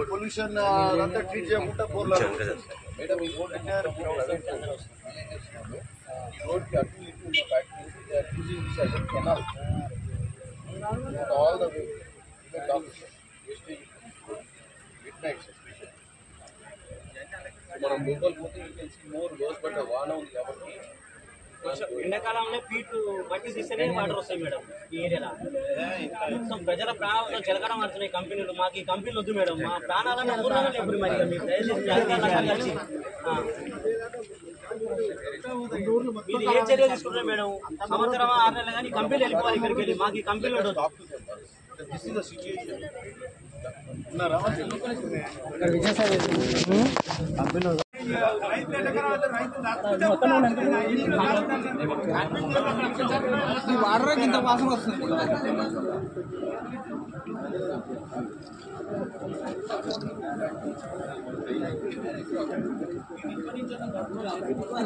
Pollution అంతా treat చేయకుండా పోర్లారు మేడం ఈ రోడ్ ఎంటైర్ రోడ్ కి అటు ఇటు ఉన్న factories using this as a canal all the way midnight మనం లోపల పోతే you can see more rows but వాన ఉంది కాబట్టి ఎండాకాలంలో పీటు బట్టి తీస్తేనే వాటర్ వస్తాయి మేడం ఈ ఏరియాలో. మొత్తం ప్రజల ప్రాణాలతో చెలకడం పడుతున్నాయి కంపెనీలు. మాకు ఈ కంపెనీలు వద్దు మేడం, మా ప్రాణాలను అమ్ముతున్నాను ఎప్పుడు మరి మీరు దయచేసి కలిసి మీరు ఏ చర్య తీసుకుంటున్నారు మేడం? సంవత్సరం 6 నెలలు కానీ కంపెనీలు వెళ్ళిపోవాలి ఇక్కడికి వెళ్ళి. మాకు ఈ కంపెనీలు వద్దు. వాటర్ ఇంత వాసన వస్తుంది.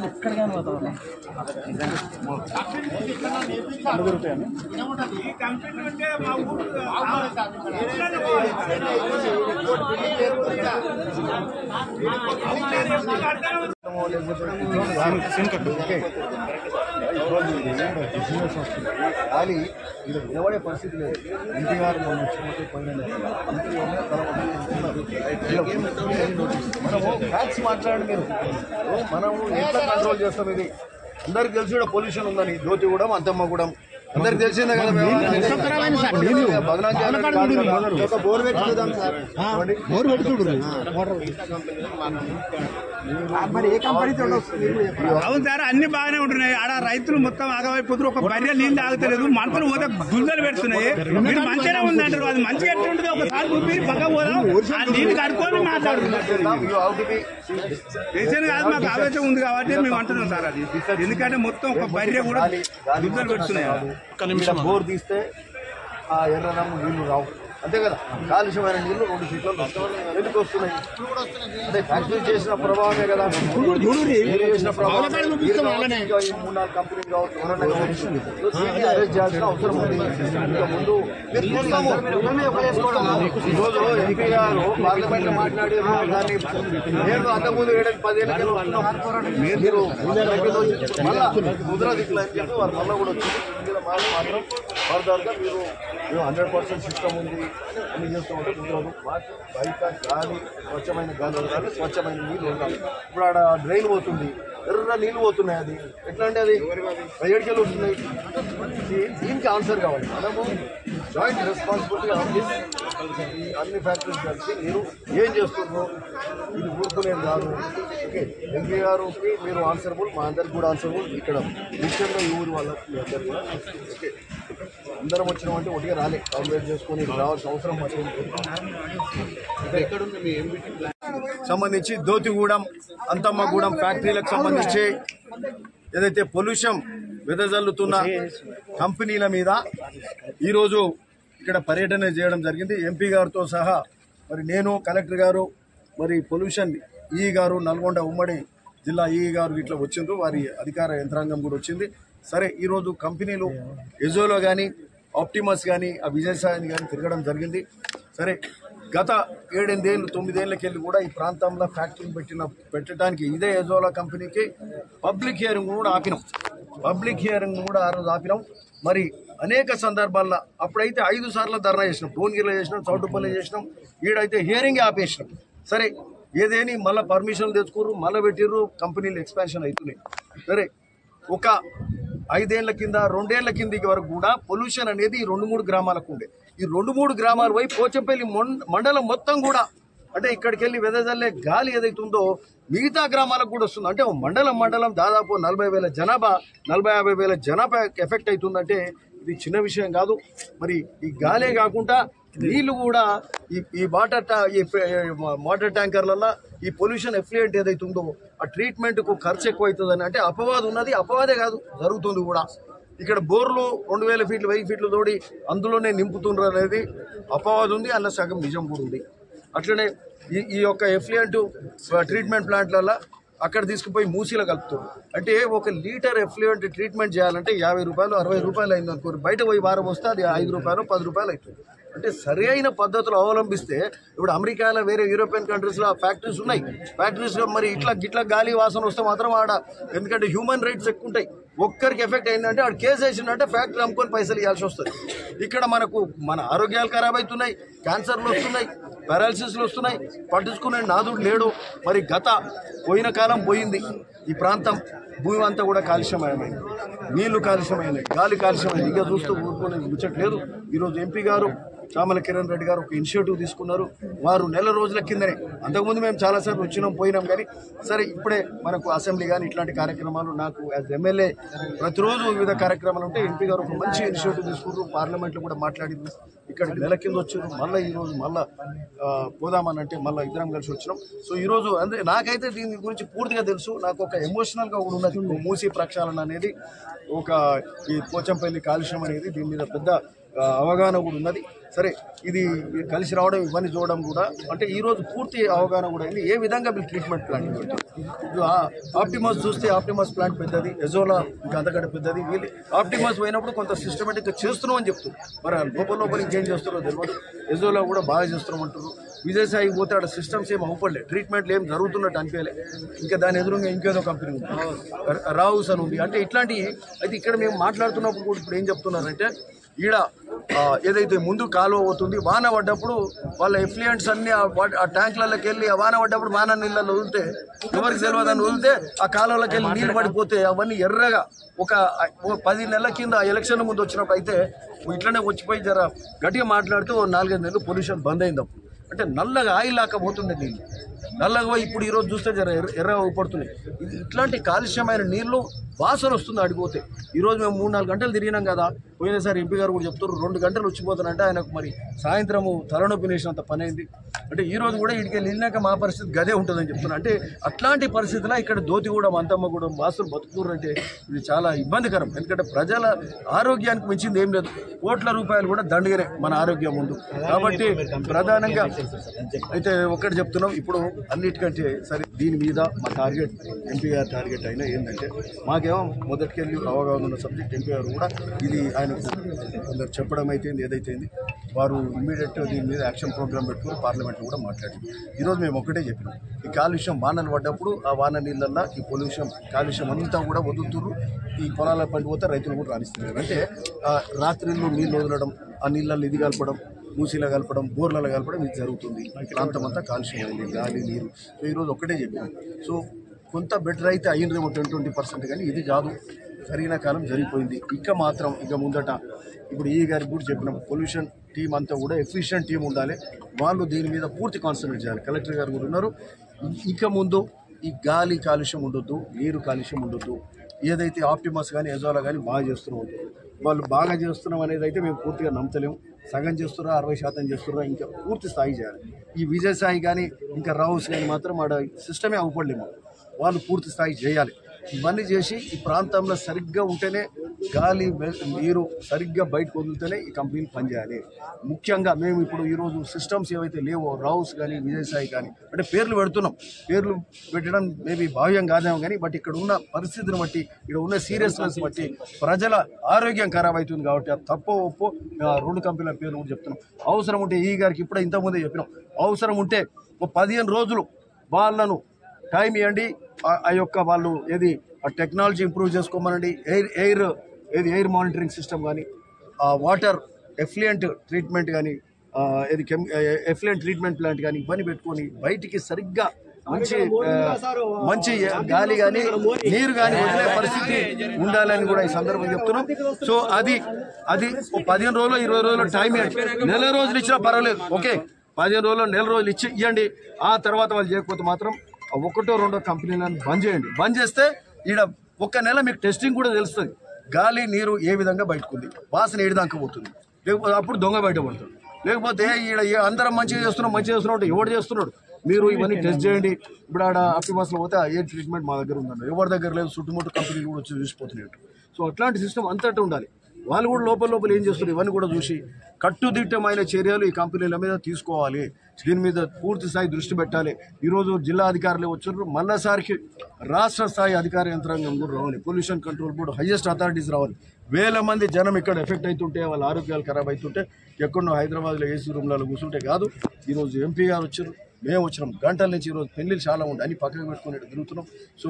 ఎక్కడికైనా పోతాం కానీ ఇది నిలబడే పరిస్థితి లేదు. ఎన్టీఆర్ మనం వచ్చినట్టు మనము ఫ్యాక్ట్స్ మాట్లాడండి. మీరు మనము ఎట్లా కంట్రోల్ చేస్తాం? ఇది అందరికి తెలిసి కూడా పొల్యూషన్ ఉందని జ్యోతిగూడెం అంతమ్మగూడెం అందరికి తెలిసిందే కదా. బోర్ పెట్టుకుందాం సార్. బోర్ పెట్టుకుంటు మరి ఏ కంపెనీ అవును సార్, అన్ని బాగానే ఉంటున్నాయి. ఆడ రైతులు మొత్తం ఆగమైపోతున్నారు. ఒక బర్రె నీళ్ళు తాగుతలేదు, మంటలు పోతే గుంజలు పెడుతున్నాయి. మీరు మంచిగానే ఉందంటారు, అది మంచిగా ఎట్లా ఉంటుంది? ఒకసారి చూపి పక్క పోదాం, ఆ నీళ్ళు కడుక్కొని మాట్లాడుతున్నారు. రీసెంట్ కాదు, మాకు ఆవేశం ఉంది కాబట్టి మేము అంటున్నాం సార్. అది ఎందుకంటే మొత్తం ఒక బర్రె కూడా గుంజలు పెడుతున్నాయి. బోర్ తీస్తే ఆ ఎర్రనమ్మ నీళ్లు రావు, అంతే కదా. కాలుష్యమైన నీళ్లు 2 ఫీట్ల ఎందుకు వస్తున్నాయి? అదే ఫ్యాక్టరీ చేసిన ప్రభావమే కదా. చేసిన ప్రభావం 3-4 కంపెనీలు కావచ్చు, అరెస్ట్ చేయాల్సిన అవసరం ఉంది. ఇంకా ముందు ఈరోజు ఎంపీ గారు పార్లమెంట్ లో మాట్లాడి దాన్ని నేను అంతకుముందు 10 ఏళ్ళకి మీరు మళ్ళా ముద్ర దిక్కులు అని చెప్పి వారు మళ్ళీ కూడా వచ్చి మాత్రం ఫర్దర్గా మీరు 100% సిస్టమ్ ఉంది అన్ని చేస్తూ ఉంటే కుదరదు. బయట గాలి స్వచ్ఛమైన గాలి ఉండాలి, స్వచ్ఛమైన నీళ్ళు ఉండాలి. ఇప్పుడు ఆడ డ్రైన్ పోతుంది, ఎర్ర నీళ్ళు పోతున్నాయి. అది ఎట్లా అంటే అది 7 కిలో వస్తున్నాయి. దీనికి ఆన్సర్ కావాలి. మనము జాయింట్ రెస్పాన్సిబిలిటీ ఈ అన్ని ఫ్యాక్టరీస్ కలిసి మీరు ఏం చేస్తున్నారు, ఇది ఊరుకునేది కాదు. ఓకే, ఎంపీ గారికి మీరు ఆన్సరబుల్, మా అందరికి కూడా ఆన్సరబుల్. ఇక్కడ విషయంలో ఈ ఊరు వాళ్ళకి మీ అందరు కూడా ఓకే. అందరం వచ్చినామంటే ఒకటిగా రాలే, కాంప్లీట్ చేసుకొని రావాల్సిన అవసరం సంబంధించి దోతిగూడెం అంతమ్మగూడెం ఫ్యాక్టరీలకు సంబంధించి ఏదైతే పొల్యూషన్ వెదజల్లుతున్న కంపెనీల మీద ఈరోజు ఇక్కడ పర్యటన చేయడం జరిగింది. ఎంపీ గారితో సహా మరి నేను, కలెక్టర్ గారు, మరి పొల్యూషన్ ఈ గారు, నల్గొండ ఉమ్మడి జిల్లా ఈ గారు ఇట్లా వచ్చిండ్రు. వారి అధికార యంత్రాంగం కూడా వచ్చింది. సరే, ఈరోజు కంపెనీలు ఎజోలో కానీ, ఆప్టిమస్ కానీ, ఆ విజయసాయి కానీ తిరగడం జరిగింది. సరే, గత 7-8 ఏళ్ళు 9 ఏళ్ళకెళ్ళి కూడా ఈ ప్రాంతంలో ఫ్యాక్టరీని పెట్టడానికి ఇదే ఎజోలా కంపెనీకి పబ్లిక్ హియరింగ్ కూడా ఆపినాం. పబ్లిక్ హియరింగ్ కూడా ఆ రోజు ఆపినాం. మరి అనేక సందర్భాల్లో అప్పుడైతే 5 సార్లు ధర్నా చేసినాం. భువనగిరిలో చేసినాం, చౌటుపల్లి చేసినాం, ఈడైతే హియరింగ్ ఆపేసినాం. సరే, ఏదేని మళ్ళీ పర్మిషన్లు తెచ్చుకోరు, మళ్ళీ పెట్టిర్రు, కంపెనీలు ఎక్స్పాన్షన్ అవుతున్నాయి. సరే, ఒక 5 ఏళ్ల కింద 2 ఏళ్ల కిందకి వరకు కూడా పొల్యూషన్ అనేది 2-3 గ్రామాలకు ఉండే. ఈ 2-3 గ్రామాల వైపు పోచంపల్లి మండలం మొత్తం కూడా అంటే ఇక్కడికి వెళ్ళి వెదజల్లే గాలి ఏదైతే ఉందో మిగతా గ్రామాలకు కూడా వస్తుంది. అంటే మండలం దాదాపు 40,000 జనాభా, 40-50 వేల జనాభా ఎఫెక్ట్ అవుతుందంటే ఇది చిన్న విషయం కాదు. మరి ఈ గాలే కాకుండా నీళ్లు కూడా ఈ వాటర్ ట్యాంకర్లలో ఈ పొల్యూషన్ ఎఫ్లూయెంట్ ఏదైతే ఉందో ఆ ట్రీట్మెంట్కు ఖర్చు ఎక్కువ అవుతుందని అంటే అపవాదం ఉన్నది. అపవాదే కాదు, జరుగుతుంది కూడా. ఇక్కడ బోర్లు 2000 ఫీట్లు 1000 ఫీట్లు తోడి అందులోనే నింపుతున్నారు అనేది అపవాదం ఉంది, అలా సగం నిజం కూడా ఉంది. అట్లనే ఈ యొక్క ఎఫ్లుయెంట్ ట్రీట్మెంట్ ప్లాంట్లలో అక్కడ తీసుకుపోయి మూసీలో కలుపుతారు. అంటే 1 లీటర్ ఎఫ్లుయెంట్ ట్రీట్మెంట్ చేయాలంటే 50 రూపాయలు 60 రూపాయలు అయింది అనుకోరు, బయట పోయి వారం వస్తే అది 5 రూపాయలు 10 రూపాయలు అవుతుంది. అంటే సరైన పద్ధతులు అవలంబిస్తే ఇప్పుడు అమెరికాలో వేరే యూరోపియన్ కంట్రీస్లో ఫ్యాక్టరీస్ ఉన్నాయి. ఫ్యాక్టరీస్లో మరి ఇట్లా గాలి వాసన వస్తే మాత్రం ఆడ, ఎందుకంటే హ్యూమన్ రైట్స్ ఎక్కువ ఉంటాయి. ఒక్కరికి ఎఫెక్ట్ అయిందంటే ఆడ కేసు వేసిందంటే ఫ్యాక్టరీ అమ్ముకొని పైసలు ఇవ్వాల్సి వస్తుంది. ఇక్కడ మన ఆరోగ్యాలు ఖరాబ్ అవుతున్నాయి, క్యాన్సర్లు వస్తున్నాయి, పారాలసిస్లు వస్తున్నాయి, పట్టించుకునే నాదుడు లేడు. మరి పోయిన కాలం పోయింది. ఈ ప్రాంతం భూమి అంతా కూడా కాలుష్యమయమైంది, నీళ్లు కాలుష్యమైనవి, గాలి కాలుష్యమైంది. ఇక చూస్తూ ఊరుకునేది ముచ్చట్లేదు. ఈరోజు ఎంపీ గారు చామల కిరణ్ రెడ్డి గారు ఒక ఇనిషియేటివ్ తీసుకున్నారు. వారు నెల రోజుల కిందనే, అంతకుముందు మేము చాలాసార్లు వచ్చినాం పోయినాం, కానీ సరే ఇప్పుడే మనకు అసెంబ్లీ కానీ ఇట్లాంటి కార్యక్రమాలు నాకు యాజ్ ఎమ్మెల్యే ప్రతిరోజు వివిధ కార్యక్రమాలు ఉంటే ఎంపీ గారు ఒక మంచి ఇనిషియేటివ్ తీసుకున్నారు. పార్లమెంట్లో కూడా మాట్లాడింది. ఇక్కడ నెల కింద వచ్చారు, మళ్ళీ ఈరోజు మళ్ళీ పోదామని అంటే మళ్ళీ ఇద్దరం కలిసి వచ్చినాం. సో ఈరోజు అంటే నాకైతే దీని గురించి పూర్తిగా తెలుసు. నాకు ఒక ఎమోషనల్గా కూడా ఉన్నది. మూసీ ప్రక్షాళన అనేది ఈ పోచంపల్లి కాలుష్యం అనేది దీని మీద పెద్ద అవగాహన కూడా ఉన్నది. సరే ఇది కలిసి రావడం ఇవన్నీ చూడడం కూడా అంటే ఈరోజు పూర్తి అవగాహన కూడా అయింది. ఏ విధంగా వీళ్ళు ట్రీట్మెంట్ ప్లాంట్ ఇప్పుడు ఆప్టిమస్ చూస్తే ఆప్టిమస్ ప్లాంట్ పెద్దది, ఎజోలా ఇంకా అంతకంటే పెద్దది. వీళ్ళు ఆప్టిమస్ పోయినప్పుడు కొంత సిస్టమేటిక్గా చేస్తున్నాం అని చెప్తారు. మరి లోపల ఇంకేం చేస్తారో తెలియదు. ఎజోలా కూడా బాగా చేస్తున్నాం అంటారు. విజయసాయి పోతే ఆడ సిస్టమ్స్ ఏం అవ్వలే, ట్రీట్మెంట్లు ఏం జరుగుతున్నట్టు అనిపించలే. ఇంకా దాని ఎదురుగా ఇంకేదో కంపెనీ ఉంది, రావుస్ అని ఉంది. అంటే ఇట్లాంటివి అయితే ఇక్కడ మేము మాట్లాడుతున్నప్పుడు కూడా ఇప్పుడు ఏం చెప్తున్నారంటే ఈడ ఏదైతే ముందు కాలువ అవుతుంది, వాన పడ్డప్పుడు వాళ్ళ ఎఫ్లుయెంట్స్ అన్ని ఆ ట్యాంకులలోకి వెళ్ళి ఆ వాన పడ్డప్పుడు వాన నీళ్ళలో వదిలితే ఎవరికి తెలియదని వదిలితే ఆ కాలువలోకి వెళ్ళి నీళ్ళు పడిపోతే అవన్నీ ఎర్రగా ఒక 10 నెలల కింద ఎలక్షన్ ముందు వచ్చినప్పుడు అయితే ఇట్లనే వచ్చిపోయి జర గట్టిగా మాట్లాడితే 4-5 నెలలు పొల్యూషన్ బంద్ అయింది. అప్పుడు అంటే నల్లగా ఆయిల్ లాకపోతుండే నీళ్ళు, నల్లగా పోయి ఇప్పుడు ఈరోజు చూస్తే జర ఎర్రగా ఊపడుతున్నాయి. ఇట్లాంటి కాలుష్యమైన నీళ్లు వాసన వస్తుంది అడిగిపోతే. ఈరోజు మేము 3-4 గంటలు తిరిగినాం కదా. పోయినసారి ఎంపీ గారు కూడా చెప్తారు 2 గంటలు వచ్చిపోతానంటే ఆయనకు మరి సాయంత్రము తలనొప్పి నేసినంత పని అయింది. అంటే ఈరోజు కూడా ఇక్కడికి వెళ్ళినాక మా పరిస్థితి గదే ఉంటుందని చెప్తున్నా. అంటే అట్లాంటి పరిస్థితిలో ఇక్కడ దోతిగూడెం అంతమ్మగూడెం వాసులు బతుకుతున్నారు అంటే ఇది చాలా ఇబ్బందికరం. ఎందుకంటే ప్రజల ఆరోగ్యానికి మించింది ఏం లేదు. కోట్ల రూపాయలు కూడా దండగనే మన ఆరోగ్యం ముందు. కాబట్టి ప్రధానంగా అయితే ఒక్కటి చెప్తున్నాం, ఇప్పుడు అన్నిటికంటే సరే దీని మీద మా టార్గెట్ ఎంపీ గారి టార్గెట్ అయినా ఏంటంటే మాకేమో మొదటికెళ్ళి అవగాహన ఉన్న సబ్జెక్ట్ ఎంపీ గారు కూడా ఇది ఆయనకు కొందరు చెప్పడం అయితే ఏదైతే వారు ఇమ్మీడియట్ దీని మీద యాక్షన్ ప్రోగ్రామ్ పెట్టుకుని పార్లమెంట్లో కూడా మాట్లాడింది. ఈరోజు మేము ఒకటే చెప్పినాం, ఈ కాలుష్యం వానలు పడ్డప్పుడు ఆ వాన నీళ్ళల్లో ఈ పొల్యూషన్ కాలుష్యం అంతా కూడా వదులుతున్నారు. ఈ పొలాల పండిపోతే రైతులు కూడా రాణిస్తున్నారు. అంటే రాత్రిళ్ళు నీళ్ళు వదలడం, ఆ నీళ్ళల్లో ఇది కలపడం, మూసీలో కలపడం, బోర్లలో కలపడం ఇది జరుగుతుంది. ప్రాంతం అంతా కాలుష్యమైంది, గాలి నీరు. సో ఈరోజు ఒకటే చెప్పాను. సో కొంత బెటర్ అయితే అయ్యిందేమో 10-20%, కానీ ఇది కాదు, జరిగిన కాలం జరిగిపోయింది. ఇక ముందట ఇప్పుడు ఈ గారికి కూడా చెప్పినాం, పొల్యూషన్ టీం అంతా కూడా ఎఫిషియెంట్ టీం ఉండాలి. వాళ్ళు దీని మీద పూర్తి కాన్సన్ట్రేట్ చేయాలి. కలెక్టర్ గారు కూడా ఉన్నారు. ఇక ముందు ఈ గాలి కాలుష్యం ఉండొద్దు, నీరు కాలుష్యం ఉండొద్దు. ఏదైతే ఆప్టిమస్ కానీ ఎజోలా కానీ బాగా చేస్తున్నాం, వాళ్ళు బాగా చేస్తున్నాం అనేది అయితే మేము పూర్తిగా నమ్మతలేము. సగం చేస్తున్నా 60% చేస్తున్నా, ఇంకా పూర్తి స్థాయి చేయాలి. ఈ విజయసాయి కానీ ఇంకా రావుస్ కానీ మాత్రం ఆడ సిస్టమే అవ్వలేము. వాళ్ళు పూర్తి స్థాయి చేయాలి. ఇవన్నీ చేసి ఈ ప్రాంతంలో సరిగ్గా ఉంటేనే గాలి నీరు సరిగ్గా బయటకు వదిలితేనే ఈ కంపెనీలు పనిచేయాలి. ముఖ్యంగా మేము ఇప్పుడు ఈరోజు సిస్టమ్స్ ఏవైతే లేవో రావుస్ కానీ విజయసాయి కానీ అంటే పేర్లు పెడుతున్నాం. పేర్లు పెట్టడం మేబీ భావ్యం కాదేమో కానీ బట్ ఇక్కడ ఉన్న పరిస్థితిని బట్టి, ఇక్కడ ఉన్న సీరియస్నెస్ బట్టి ప్రజల ఆరోగ్యం ఖరాబ్ అవుతుంది. కాబట్టి అది తప్పో ఒప్పో 2 కంపెనీల పేర్లు కూడా చెప్తున్నాం. అవసరం ఉంటే ఈ గారికి ఇప్పుడు ఇంతకుముందే చెప్పినాం, అవసరం ఉంటే 15 రోజులు వాళ్ళను టైం ఇవ్వండి. ఆ యొక్క వాళ్ళు ఏది టెక్నాలజీ ఇంప్రూవ్ చేసుకోమనండి. ఎయిర్ మానిటరింగ్ సిస్టమ్ కానీ, వాటర్ ఎఫ్లుయెంట్ ట్రీట్మెంట్ కానీ, ఎఫ్లుయెంట్ ట్రీట్మెంట్ ప్లాంట్ కానీ ఇవన్నీ పెట్టుకొని బయటికి సరిగ్గా మంచి గాలి కానీ నీరు కానీ వదిలే పరిస్థితి ఉండాలని కూడా ఈ సందర్భంగా చెప్తున్నాం. సో అది 15 రోజులు 20 రోజులు టైం ఇవ్వండి. నెల రోజులు ఇచ్చినా పర్వాలేదు, ఓకే. 15 రోజులు నెల రోజులు ఇవ్వండి. ఆ తర్వాత వాళ్ళు చేయకపోతే మాత్రం 1-2 కంపెనీలను బంద్ చేయండి. బంద్ చేస్తే ఈడ 1 నెల మీకు టెస్టింగ్ కూడా తెలుస్తుంది. గాలి నీరు ఏ విధంగా బయటకు ఉంది, వాసన ఏడు దాకా పోతుంది, లేకపోతే అప్పుడు దొంగ బయట పడుతుంది. లేకపోతే ఈడ అందరం మంచిగా చేస్తున్నాం అంటే ఎవడు చేస్తున్నాడు? మీరు ఇవన్నీ టెస్ట్ చేయండి. ఇప్పుడు ఆడ ఆప్టిమస్లో పోతే ఎయిర్ ట్రీట్మెంట్ మా దగ్గర ఉందండి, ఎవరి దగ్గర లేదు. చుట్టుముట్టు కంపెనీలు కూడా వచ్చి చూసిపోతున్నాయి. సో అట్లాంటి సిస్టమ్ అంతటా ఉండాలి. వాళ్ళు కూడా లోపల ఏం చేస్తున్నారు ఇవన్నీ కూడా చూసి కట్టుదిట్టమైన చర్యలు ఈ కంపెనీల మీద తీసుకోవాలి. దీని మీద పూర్తి స్థాయి దృష్టి పెట్టాలి. ఈరోజు జిల్లా అధికారులు వచ్చారు, మళ్ళీసారికి రాష్ట్ర స్థాయి అధికార యంత్రాంగం కూడా రావాలి. Pollution control board highest authorities రావాలి. వేల మంది జనం ఇక్కడ ఎఫెక్ట్ అవుతుంటే, వాళ్ళ ఆరోగ్యాలు ఖరాబ్ అవుతుంటే ఎక్కడో హైదరాబాద్లో ఏసీ రూమ్లలో కూర్చుంటే కాదు. ఈరోజు ఎంపీ గారు వచ్చారు, మేము వచ్చినాం. గంటల నుంచి ఈరోజు పెళ్లిళ్ళు చాలా ఉంటాయి, అన్ని పక్కకు పెట్టుకుని తిరుగుతున్నాం. సో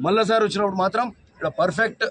మళ్ళీసారి వచ్చినప్పుడు మాత్రం ఇక్కడ పర్ఫెక్ట్